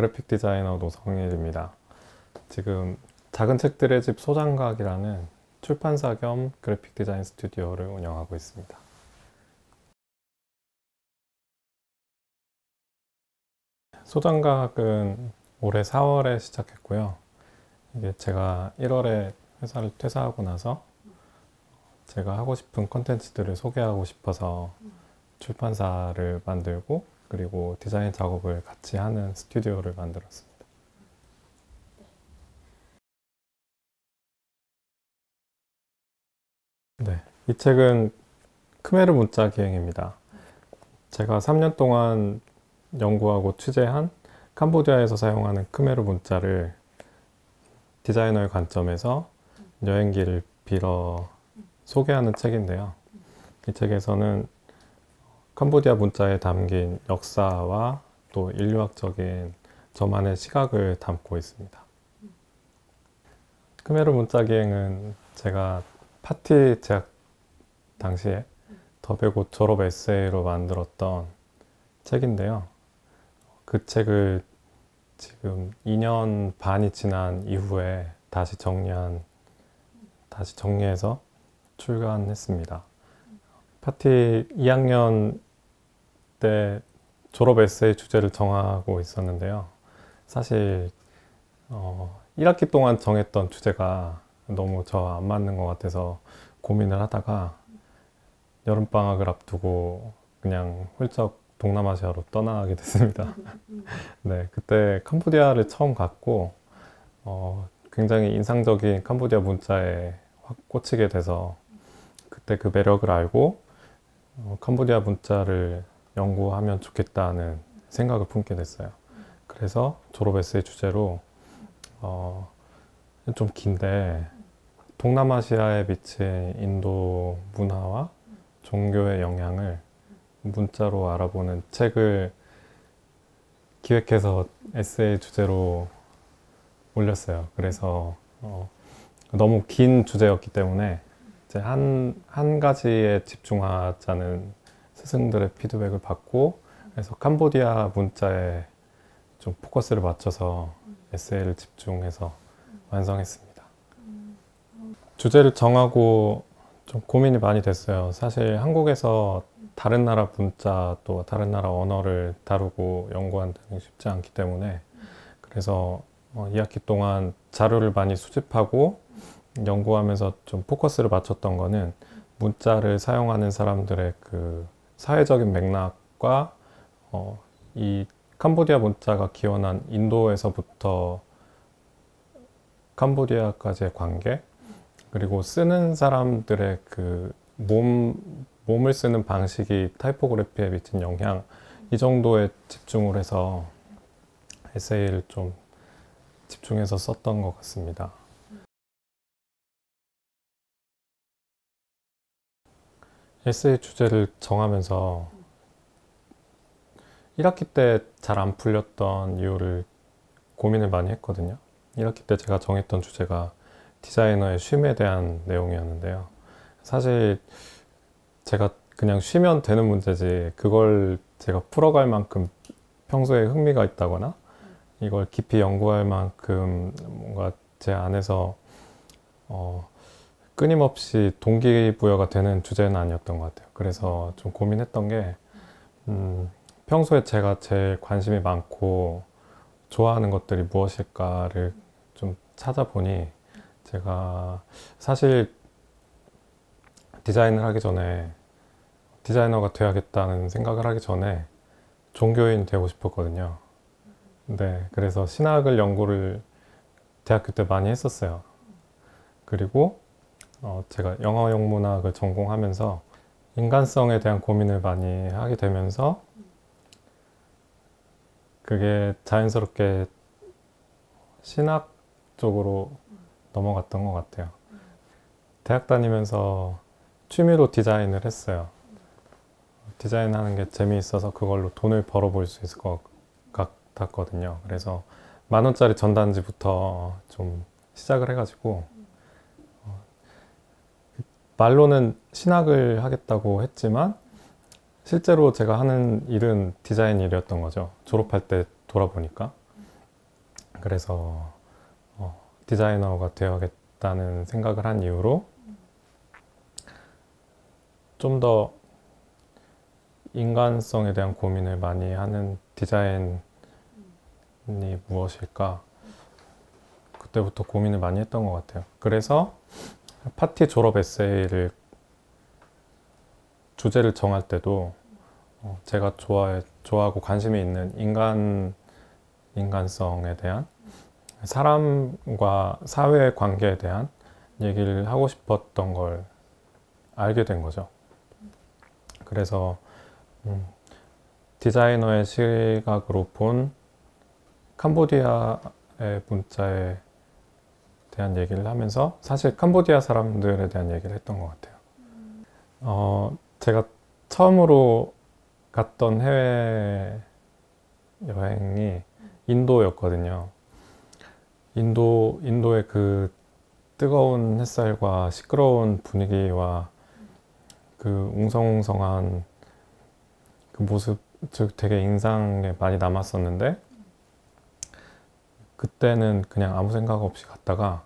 그래픽 디자이너 노성일입니다. 지금 작은 책들의 집 소장각이라는 출판사 겸 그래픽 디자인 스튜디오를 운영하고 있습니다. 소장각은 올해 4월에 시작했고요. 이게 제가 1월에 회사를 퇴사하고 나서 제가 하고 싶은 콘텐츠들을 소개하고 싶어서 출판사를 만들고 그리고 디자인 작업을 같이 하는 스튜디오를 만들었습니다. 네, 이 책은 크메르 문자 기행입니다. 제가 3년 동안 연구하고 취재한 캄보디아에서 사용하는 크메르 문자를 디자이너의 관점에서 여행기를 빌어 소개하는 책인데요. 이 책에서는 캄보디아 문자에 담긴 역사와 또 인류학적인 저만의 시각을 담고 있습니다. 크메르 문자 기행은 제가 파티 재학 당시에 더베고 졸업 에세이로 만들었던 책인데요. 그 책을 지금 2년 반이 지난 이후에 다시 정리해서 출간했습니다. 파티 2학년 때 졸업 에세이 주제를 정하고 있었는데요. 사실 1학기 동안 정했던 주제가 너무 저 안 맞는 것 같아서 고민을 하다가 여름방학을 앞두고 그냥 훌쩍 동남아시아로 떠나게 됐습니다. 네, 그때 캄보디아를 처음 갔고 굉장히 인상적인 캄보디아 문자에 확 꽂히게 돼서 그때 그 매력을 알고 캄보디아 문자를 연구하면 좋겠다는 생각을 품게 됐어요. 그래서 졸업 에세이 주제로 좀 긴데 동남아시아에 미친 인도 문화와 종교의 영향을 문자로 알아보는 책을 기획해서 에세이 주제로 올렸어요. 그래서 너무 긴 주제였기 때문에 이제 한 가지에 집중하자는 스승들의 피드백을 받고 그래서 캄보디아 문자에 좀 포커스를 맞춰서 에세이를 집중해서 완성했습니다. 주제를 정하고 좀 고민이 많이 됐어요. 사실 한국에서 다른 나라 문자 또 다른 나라 언어를 다루고 연구한다는 게 쉽지 않기 때문에 그래서 2학기 동안 자료를 많이 수집하고 연구하면서 좀 포커스를 맞췄던 거는 문자를 사용하는 사람들의 그 사회적인 맥락과 이 캄보디아 문자가 기원한 인도에서부터 캄보디아까지의 관계 그리고 쓰는 사람들의 그 몸을 쓰는 방식이 타이포그래피에 미친 영향 이 정도에 집중을 해서 에세이를 좀 집중해서 썼던 것 같습니다. 에세이 주제를 정하면서 1학기 때 잘 안 풀렸던 이유를 고민을 많이 했거든요. 1학기 때 제가 정했던 주제가 디자이너의 쉼에 대한 내용이었는데요. 사실 제가 그냥 쉬면 되는 문제지 그걸 제가 풀어갈 만큼 평소에 흥미가 있다거나 이걸 깊이 연구할 만큼 뭔가 제 안에서 끊임없이 동기부여가 되는 주제는 아니었던 것 같아요. 그래서 좀 고민했던 게 평소에 제가 제일 관심이 많고 좋아하는 것들이 무엇일까를 좀 찾아보니 제가 사실 디자인을 하기 전에 디자이너가 돼야겠다는 생각을 하기 전에 종교인이 되고 싶었거든요. 네, 그래서 신학을 연구를 대학교 때 많이 했었어요. 그리고 제가 영어 영문학을 전공하면서 인간성에 대한 고민을 많이 하게 되면서 그게 자연스럽게 신학 쪽으로 넘어갔던 것 같아요. 대학 다니면서 취미로 디자인을 했어요. 디자인하는 게 재미있어서 그걸로 돈을 벌어볼 수 있을 것 같았거든요. 그래서 10,000원짜리 전단지부터 좀 시작을 해가지고 말로는 신학을 하겠다고 했지만 실제로 제가 하는 일은 디자인 일이었던 거죠. 졸업할 때 돌아보니까. 그래서 디자이너가 되어야겠다는 생각을 한 이후로 좀 더 인간성에 대한 고민을 많이 하는 디자인이 무엇일까? 그때부터 고민을 많이 했던 것 같아요. 그래서 파티 졸업 에세이를 주제를 정할 때도 제가 좋아하고 관심이 있는 인간성에 대한 사람과 사회 관계에 대한 얘기를 하고 싶었던 걸 알게 된 거죠. 그래서 디자이너의 시각으로 본 캄보디아의 문자에 대한 얘기를 하면서 사실 캄보디아 사람들에 대한 얘기를 했던 것 같아요. 제가 처음으로 갔던 해외 여행이 인도였거든요. 인도의 그 뜨거운 햇살과 시끄러운 분위기와 그 웅성웅성한 그 모습, 즉 되게 인상에 많이 남았었는데 그때는 그냥 아무 생각 없이 갔다가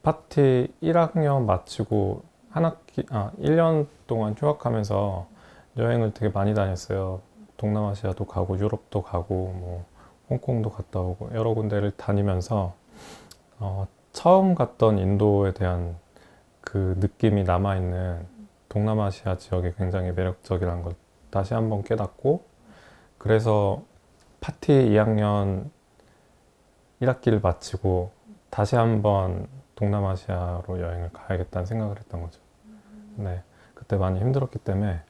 파티 1학년 마치고 1년 동안 휴학하면서 여행을 되게 많이 다녔어요. 동남아시아도 가고 유럽도 가고 뭐 홍콩도 갔다 오고 여러 군데를 다니면서 처음 갔던 인도에 대한 그 느낌이 남아있는 동남아시아 지역이 굉장히 매력적이라는 걸 다시 한번 깨닫고 그래서 파티 2학년 1학기를 마치고 다시 한번 동남아시아로 여행을 가야겠다는 생각을 했던 거죠. 네, 그때 많이 힘들었기 때문에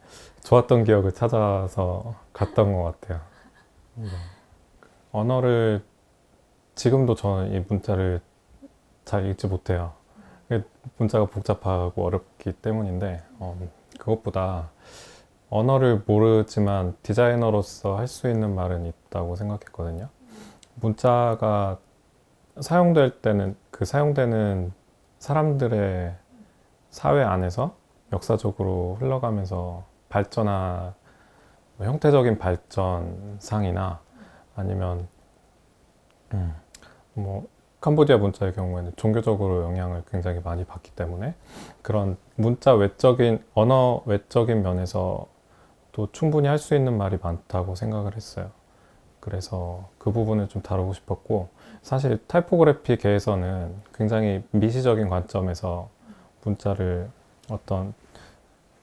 좋았던 기억을 찾아서 갔던 것 같아요. 네. 언어를 지금도 저는 이 문자를 잘 읽지 못해요. 문자가 복잡하고 어렵기 때문인데 그것보다 언어를 모르지만 디자이너로서 할 수 있는 말은 있다고 생각했거든요. 문자가 사용될 때는 그 사용되는 사람들의 사회 안에서 역사적으로 흘러가면서 뭐 형태적인 발전상이나 아니면 뭐 캄보디아 문자의 경우에는 종교적으로 영향을 굉장히 많이 받기 때문에 그런 문자 외적인 언어 외적인 면에서 또 충분히 할 수 있는 말이 많다고 생각을 했어요. 그래서 그 부분을 좀 다루고 싶었고 사실 타이포그래피계에서는 굉장히 미시적인 관점에서 문자를 어떤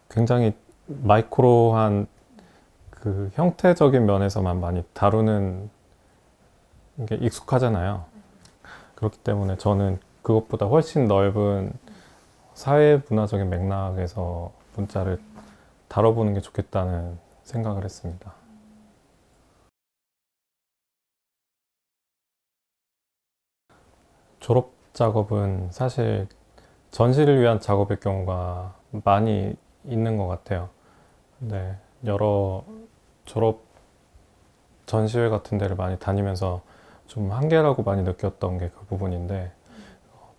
굉장히 마이크로한 그 형태적인 면에서만 많이 다루는 게 익숙하잖아요. 그렇기 때문에 저는 그것보다 훨씬 넓은 사회 문화적인 맥락에서 문자를 다뤄보는 게 좋겠다는 생각을 했습니다. 졸업 작업은 사실 전시를 위한 작업의 경우가 많이 있는 것 같아요. 네, 여러 졸업 전시회 같은 데를 많이 다니면서 좀 한계라고 많이 느꼈던 게 그 부분인데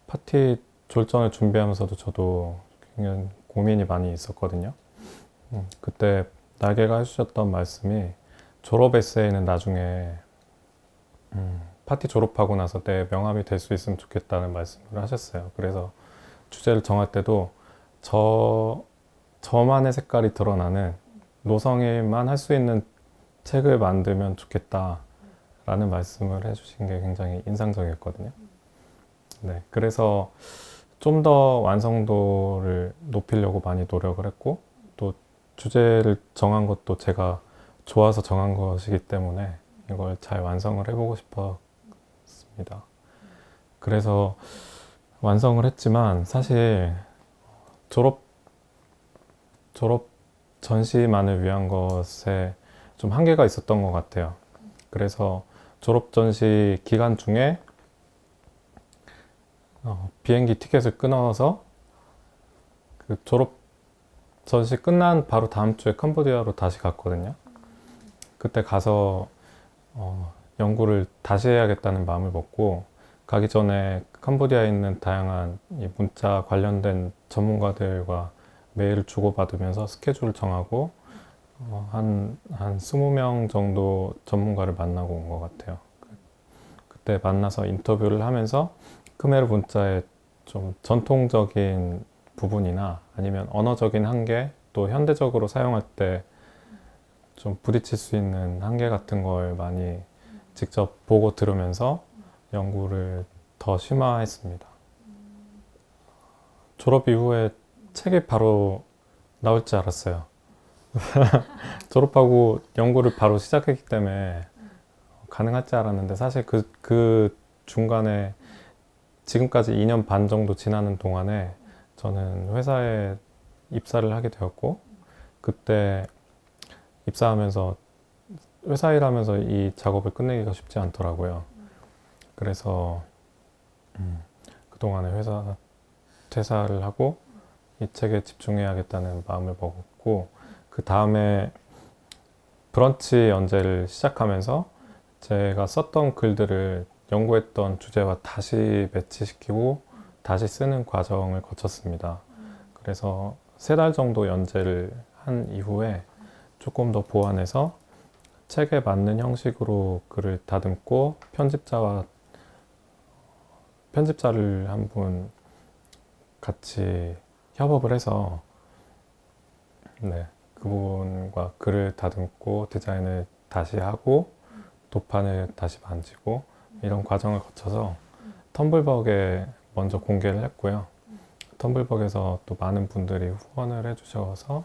파티 졸전을 준비하면서도 저도 굉장히 고민이 많이 있었거든요. 그때 날개가 해주셨던 말씀이 졸업 에세이는 나중에 파티 졸업하고 나서 내 명함이 될 수 있으면 좋겠다는 말씀을 하셨어요. 그래서 주제를 정할 때도 저만의 색깔이 드러나는 노성에만 할 수 있는 책을 만들면 좋겠다 라는 말씀을 해주신 게 굉장히 인상적이었거든요. 네, 그래서 좀 더 완성도를 높이려고 많이 노력을 했고 또 주제를 정한 것도 제가 좋아서 정한 것이기 때문에 이걸 잘 완성을 해보고 싶었습니다. 그래서 완성을 했지만 사실 졸업 전시만을 위한 것에 좀 한계가 있었던 것 같아요. 그래서 졸업 전시 기간 중에 비행기 티켓을 끊어서 그 졸업 전시 끝난 바로 다음 주에 캄보디아로 다시 갔거든요. 그때 가서 연구를 다시 해야겠다는 마음을 먹고 가기 전에 캄보디아에 있는 다양한 이 문자 관련된 전문가들과 메일을 주고받으면서 스케줄을 정하고 한 20명 정도 전문가를 만나고 온 것 같아요. 그때 만나서 인터뷰를 하면서 크메르 문자의 좀 전통적인 부분이나 아니면 언어적인 한계, 또 현대적으로 사용할 때 좀 부딪힐 수 있는 한계 같은 걸 많이 직접 보고 들으면서 연구를 더 심화했습니다. 졸업 이후에 책이 바로 나올 줄 알았어요. 졸업하고 연구를 바로 시작했기 때문에 가능할 줄 알았는데, 사실 그 중간에 지금까지 2년 반 정도 지나는 동안에 저는 회사에 입사를 하게 되었고, 그때 입사하면서 회사 일하면서 이 작업을 끝내기가 쉽지 않더라고요. 그래서 그동안에 회사 퇴사를 하고 이 책에 집중해야겠다는 마음을 먹었고, 그 다음에 브런치 연재를 시작하면서 제가 썼던 글들을 연구했던 주제와 다시 매치시키고 다시 쓰는 과정을 거쳤습니다. 그래서 3달 정도 연재를 한 이후에 조금 더 보완해서 책에 맞는 형식으로 글을 다듬고 편집자를 한 분 같이 협업을 해서 그분과 글을 다듬고 디자인을 다시 하고 도판을 다시 만지고 이런 과정을 거쳐서 텀블벅에 먼저 공개를 했고요. 텀블벅에서 또 많은 분들이 후원을 해주셔서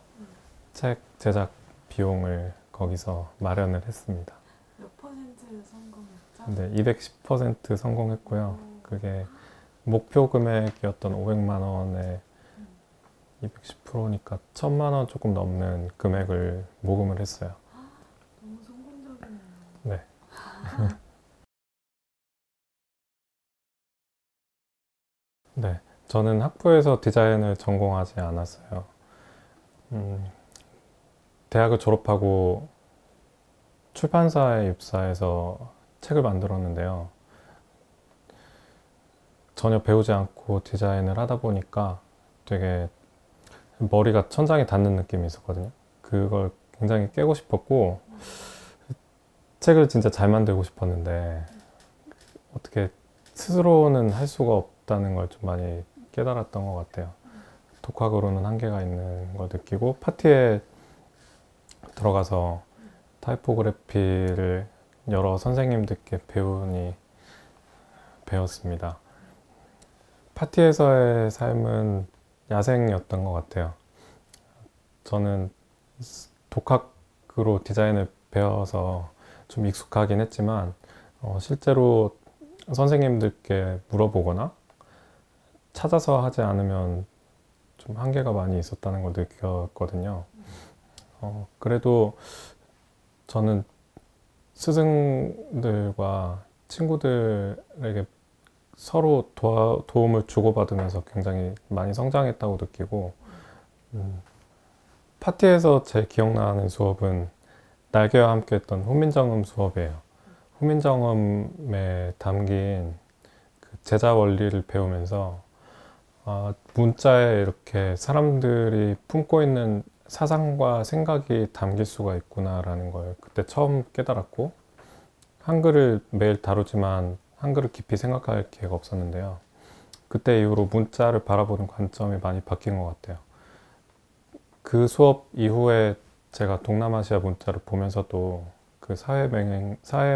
책 제작 비용을 거기서 마련을 했습니다. 몇 퍼센트 성공했죠? 네, 210% 성공했고요. 그게 목표 금액이었던 500만 원에 210%니까 1000만 원 조금 넘는 금액을 모금을 했어요. 너무 성공적이네요. 네. 네, 저는 학부에서 디자인을 전공하지 않았어요. 대학을 졸업하고 출판사에 입사해서 책을 만들었는데요. 전혀 배우지 않고 디자인을 하다 보니까 되게 머리가 천장에 닿는 느낌이 있었거든요. 그걸 굉장히 깨고 싶었고, 책을 진짜 잘 만들고 싶었는데 어떻게 스스로는 할 수가 없다는 걸 좀 많이 깨달았던 것 같아요. 독학으로는 한계가 있는 걸 느끼고, 파티에 들어가서 타이포그래피를 여러 선생님들께 배웠습니다. 파티에서의 삶은 야생이었던 것 같아요. 저는 독학으로 디자인을 배워서 좀 익숙하긴 했지만 실제로 선생님들께 물어보거나 찾아서 하지 않으면 좀 한계가 많이 있었다는 걸 느꼈거든요. 그래도 저는 스승들과 친구들에게 서로 도움을 주고받으면서 굉장히 많이 성장했다고 느끼고, 파티에서 제일 기억나는 수업은 날개와 함께 했던 훈민정음 수업이에요. 훈민정음에 담긴 그 제자 원리를 배우면서 문자에 이렇게 사람들이 품고 있는 사상과 생각이 담길 수가 있구나라는 걸 그때 처음 깨달았고, 한글을 매일 다루지만 한글을 깊이 생각할 기회가 없었는데요. 그때 이후로 문자를 바라보는 관점이 많이 바뀐 것 같아요. 그 수업 이후에 제가 동남아시아 문자를 보면서도 그 사회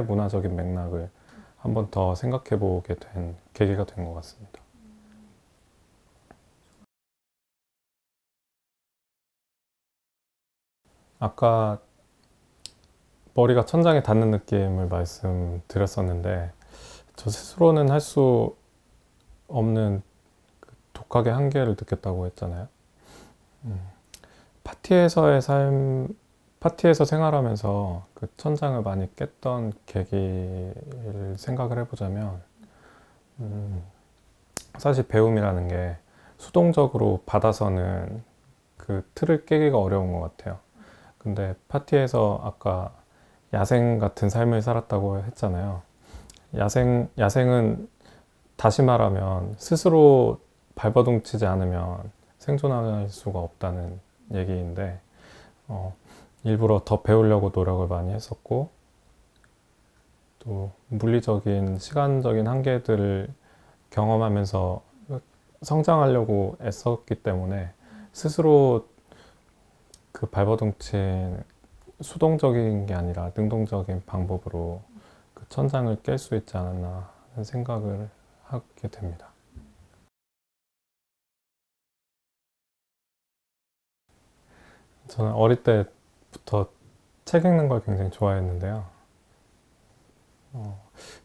문화적인 맥락을 한 번 더 생각해 보게 된 계기가 된 것 같습니다. 아까 머리가 천장에 닿는 느낌을 말씀드렸었는데, 저 스스로는 할 수 없는 그 독학의 한계를 느꼈다고 했잖아요. 파티에서 생활하면서 그 천장을 많이 깼던 계기를 생각을 해보자면, 사실 배움이라는 게 수동적으로 받아서는 그 틀을 깨기가 어려운 것 같아요. 근데 파티에서 아까 야생 같은 삶을 살았다고 했잖아요. 야생은 다시 말하면 스스로 발버둥치지 않으면 생존할 수가 없다는 얘기인데, 일부러 더 배우려고 노력을 많이 했었고, 또 물리적인, 시간적인 한계들을 경험하면서 성장하려고 애썼기 때문에 스스로 그 발버둥친 수동적인 게 아니라 능동적인 방법으로 그 천장을 깰 수 있지 않았나 하는 생각을 하게 됩니다. 저는 어릴 때부터 책 읽는 걸 굉장히 좋아했는데요.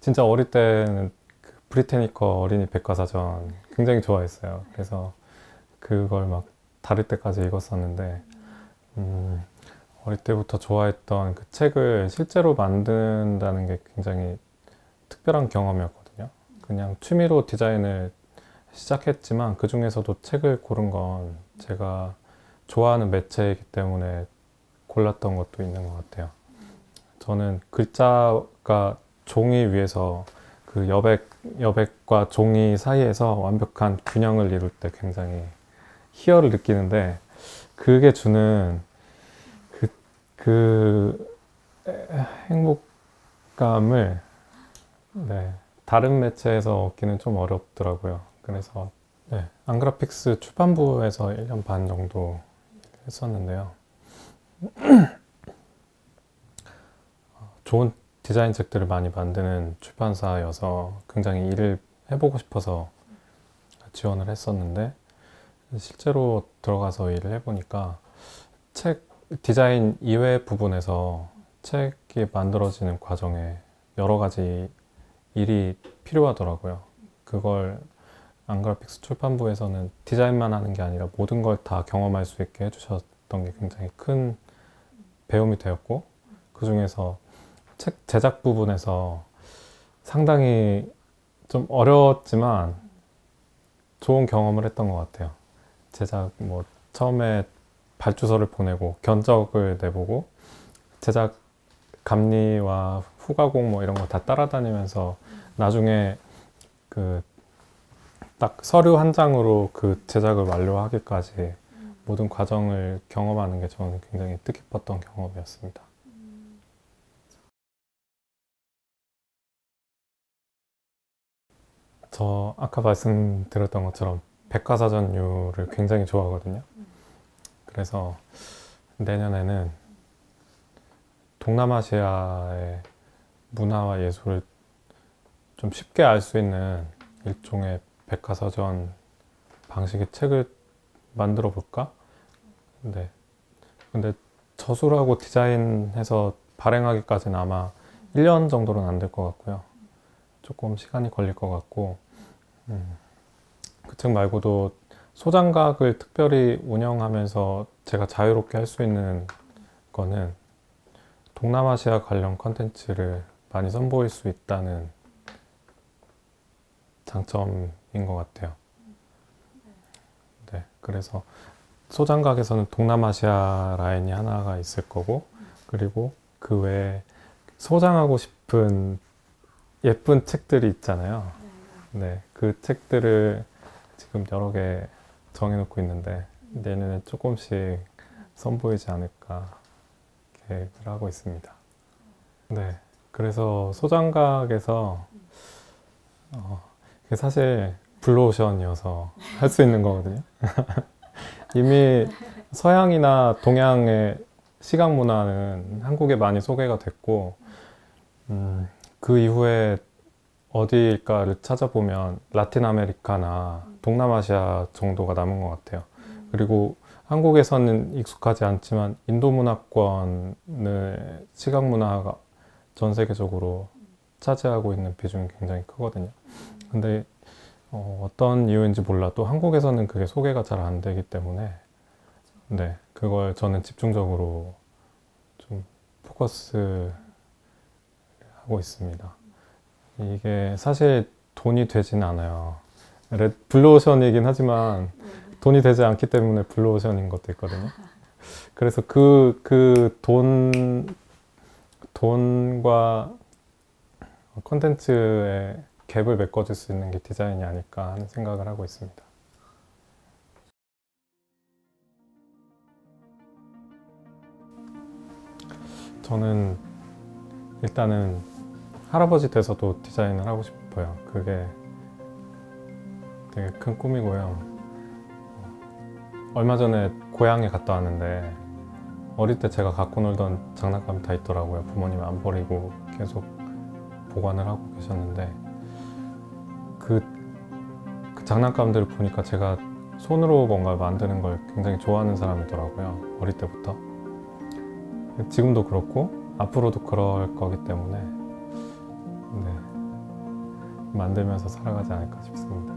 진짜 어릴 때는 그 브리테니커 어린이 백과사전 굉장히 좋아했어요. 그래서 그걸 막 다를 때까지 읽었었는데, 어릴 때부터 좋아했던 그 책을 실제로 만든다는 게 굉장히 특별한 경험이었거든요. 그냥 취미로 디자인을 시작했지만 그 중에서도 책을 고른 건 제가 좋아하는 매체이기 때문에 골랐던 것도 있는 것 같아요. 저는 글자가 종이 위에서 그 여백과 종이 사이에서 완벽한 균형을 이룰 때 굉장히 희열을 느끼는데, 그게 주는 그 행복감을, 네, 다른 매체에서 얻기는 좀 어렵더라고요. 그래서 네, 안그래픽스 출판부에서 1년 반 정도 했었는데요. 좋은 디자인 책들을 많이 만드는 출판사여서 굉장히 일을 해보고 싶어서 지원을 했었는데, 실제로 들어가서 일을 해보니까 책 디자인 이외 부분에서 책이 만들어지는 과정에 여러 가지 일이 필요하더라고요. 그걸 안그래픽스 출판부에서는 디자인만 하는 게 아니라 모든 걸 다 경험할 수 있게 해주셨던 게 굉장히 큰 배움이 되었고, 그 중에서 책 제작 부분에서 상당히 좀 어려웠지만 좋은 경험을 했던 것 같아요. 제작 뭐 처음에 발주서를 보내고 견적을 내보고 제작 감리와 후가공 뭐 이런 거 다 따라다니면서 나중에 그 딱 서류 한 장으로 그 제작을 완료하기까지 모든 과정을 경험하는 게 저는 굉장히 뜻깊었던 경험이었습니다. 저 아까 말씀드렸던 것처럼 백과사전류를 굉장히 좋아하거든요. 그래서 내년에는 동남아시아의 문화와 예술을 좀 쉽게 알 수 있는 일종의 백과사전 방식의 책을 만들어 볼까? 네. 근데 저술하고 디자인해서 발행하기까지는 아마 1년 정도는 안 될 것 같고요. 조금 시간이 걸릴 것 같고, 그 책 말고도 소장각을 특별히 운영하면서 제가 자유롭게 할 수 있는 거는 동남아시아 관련 컨텐츠를 많이 선보일 수 있다는 장점인 것 같아요. 네, 그래서 소장각에서는 동남아시아 라인이 하나가 있을 거고, 그리고 그 외에 소장하고 싶은 예쁜 책들이 있잖아요. 네, 그 책들을 지금 여러 개 정해놓고 있는데 내년에 조금씩 선보이지 않을까 계획을 하고 있습니다. 네, 그래서 소장각에서 이게 사실 블루오션이어서 할 수 있는 거거든요. 이미 서양이나 동양의 시각 문화는 한국에 많이 소개가 됐고, 그 이후에 어디일까를 찾아보면 라틴 아메리카나 동남아시아 정도가 남은 것 같아요. 그리고 한국에서는 익숙하지 않지만 인도 문화권의 시각 문화가 전 세계적으로 차지하고 있는 비중이 굉장히 크거든요. 근데 어떤 이유인지 몰라도 한국에서는 그게 소개가 잘 안 되기 때문에, 네, 그걸 저는 집중적으로 좀 포커스 하고 있습니다. 이게 사실 돈이 되진 않아요. 블루오션이긴 하지만 돈이 되지 않기 때문에 블루오션인 것도 있거든요. 그래서 돈과 콘텐츠의 갭을 메꿔줄 수 있는 게 디자인이 아닐까 하는 생각을 하고 있습니다. 저는 일단은 할아버지 돼서도 디자인을 하고 싶어요. 그게 되게 큰 꿈이고요. 얼마 전에 고향에 갔다 왔는데 어릴 때 제가 갖고 놀던 장난감이 다 있더라고요. 부모님이 안 버리고 계속 보관을 하고 계셨는데 그 장난감들을 보니까 제가 손으로 뭔가 만드는 걸 굉장히 좋아하는 사람이더라고요. 어릴 때부터. 지금도 그렇고 앞으로도 그럴 거기 때문에 네, 만들면서 살아가지 않을까 싶습니다.